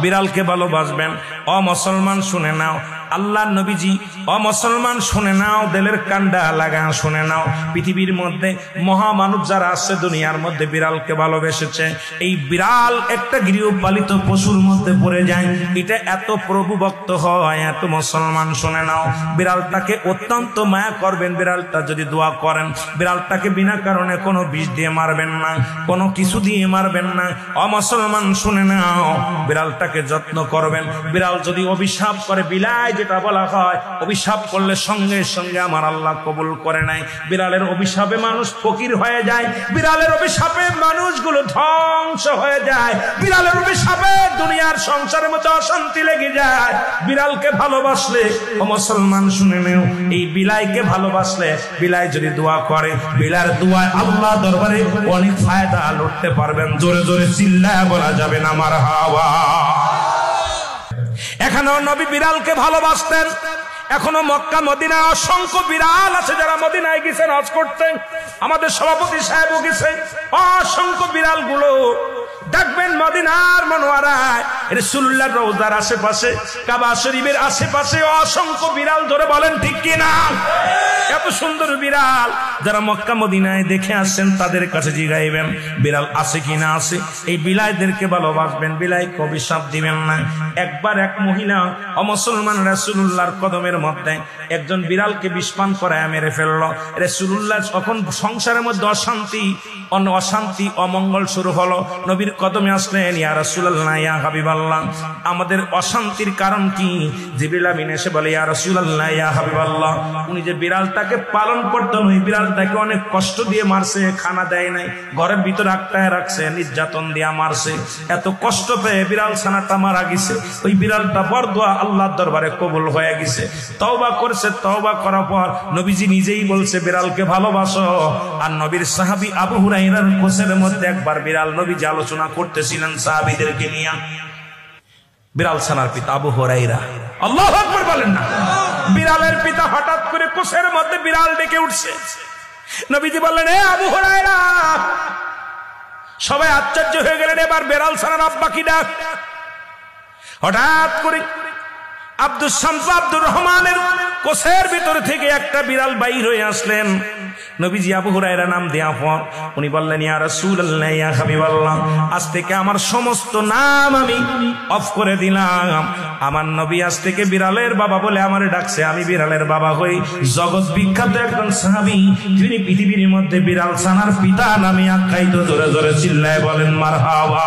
বিড়ালকে ভালোবাসবেন। ও মুসলমান শুনে নাও, আল্লাহ নবীজি, ও মুসলমান শুনে নাও, দিলের কান্ডা লাগা শুনে নাও, পৃথিবীর মধ্যে মহামানব যারা আছে দুনিয়ার মধ্যে বিড়ালকে ভালোবেসেছে। এই বিড়াল একটা গৃহপালিত পশুর মধ্যে পড়ে যায়, এটা এত প্রভুভক্ত হয়, এত মুসলমান শুনে নাও, বিড়ালটাকে অত্যন্ত মায়া করবেন। বিড়ালটা যদি দোয়া করেন, বিড়ালটাকে বিনা কারণে কোনো বিষ দিয়ে মারবেন না, কোনো কিছু দিয়ে মারবেন না। ও মুসলমান শুনে নাও, বিড়ালটাকে যত্ন করবেন। বিড়াল যদি অভিশাপ করে, বিলাই যেটা বলা হয়, অভিশাপ করলে সঙ্গে সঙ্গে আমার আল্লাহ কবুল করে নাই। বিড়ালের অভিশাপে মানুষ ফকির হয়ে যায়, বিড়ালের অভিশাপে মানুষগুলো ধ্বংস হয়ে যায়, বিড়ালের অভিশাপে দুনিয়ার সংসারের মধ্যে অশান্তি লেগে যায়। বিড়ালকে ভালোবাসলে, ও মুসলমান শুনে নেও, এই বিলাইকে ভালোবাসলে, বিলাই যদি দোয়া করে, বিলার দোয়ায় আল্লাহ দরবারে অনেক ফায়দা লুটতে পারবেন। জোরে জোরে চিল্লায় বলা যাবে না মারহাবা। এখানেও নবী বিড়ালকে ভালোবাসতেন। এখনো মক্কা মদিনা অসংখ্য বিড়াল আছে যারা মদিনায় গেছেন হজ করতে। আমাদের সভাপতি সাহেবও গেছে। অসংখ্য বিড়াল গুলো দেখবেন মদিনার মনোয়ারায়, রাসূলুল্লাহর রওজার আশেপাশে, কাবা শরীফের আশেপাশে অসংখ্য বিড়াল। ধরে বলেন ঠিক কিনা? এত সুন্দর বিড়াল যারা মক্কা মদিনায় দেখে আসছেন তাদের কাছে জিগাইবেন বিড়াল আছে কিনা আছে। এই বিলাইদেরকে ভালোবাসবেন, বিলাইকে অভিশাপ দিবেন না। একবার এক মহিলা অমুসলমান রাসূলুল্লাহর কদমের মধ্যে একজন বিড়ালকে বিষপান করায় মেরে ফেলল। রাসূলুল্লাহ তখন সংসারের মধ্যে অশান্তি অমঙ্গল শুরু হলো। নবীর কদমে আসলেন, ইয়া রাসূলুল্লাহ, ইয়া হাবিবাল্লাহ, আমাদের অশান্তির কারণ কি? জিবরিল আমিন এসে বলে, ইয়া রাসূলুল্লাহ, ইয়া হাবিবাল্লাহ, উনি যে বিড়ালটাকে পালন করতেন, ওই বিড়ালটাকে অনেক কষ্ট দিয়ে মারছে, খানা দেয় নাই, ঘরের ভিতরে আটকায় রাখছে, নির্যাতন দিয়ে মারছে। এত কষ্ট পেয়ে বিড়াল ছানাটা মারা গেছে। ওই বিড়ালটা বরদোয়া আল্লাহর দরবারে কবুল হয়ে গেছে। তওবা করছে, তওবা করার পর নবীজি নিজেই বলছে বিড়ালকে ভালোবাসো। আর নবীর সাহাবী আবু হুরায়রার কোসের মধ্যে একবার বিড়াল নবীজি আলোচনা করতেছিলেন সাহাবীদেরকে নিয়ে। বিড়াল ছানার পিতা আবু হুরায়রা, আল্লাহু আকবার বলেন না। বিড়ালের পিতা হঠাৎ করে কোসের মধ্যে বিড়াল ডেকে উঠছে। নবীজি বললেন, এ আবু হুরায়রা। সবাই আশ্চর্য হয়ে গেলেন, এবার বিড়াল ছানার আব্বা কি ডাক। হঠাৎ করে আব্দুস শামস আব্দুর রহমানের কোসের ভিতর থেকে একটা বিড়াল বাইর হয়ে আসলেন। নবীজি আবু হুরায়রা নাম দেয়া পর উনি বললেন, ইয়া রাসূলুল্লাহ, ইয়া হাবিবাল্লাহ, আজ থেকে আমার সমস্ত নাম আমি অফ করে দিলাম। আমার নবী আজ থেকে বিড়ালের বাবা বলে আমারে ডাকছে, আমি বিড়ালের বাবা হই। জগৎ বিখ্যাত একজন সাহাবী, যিনি পৃথিবীর মধ্যে বিড়াল ছানার পিতা নামে আখ্যায়িত। জোরে জোরে চিল্লায় বলেন মারহাবা।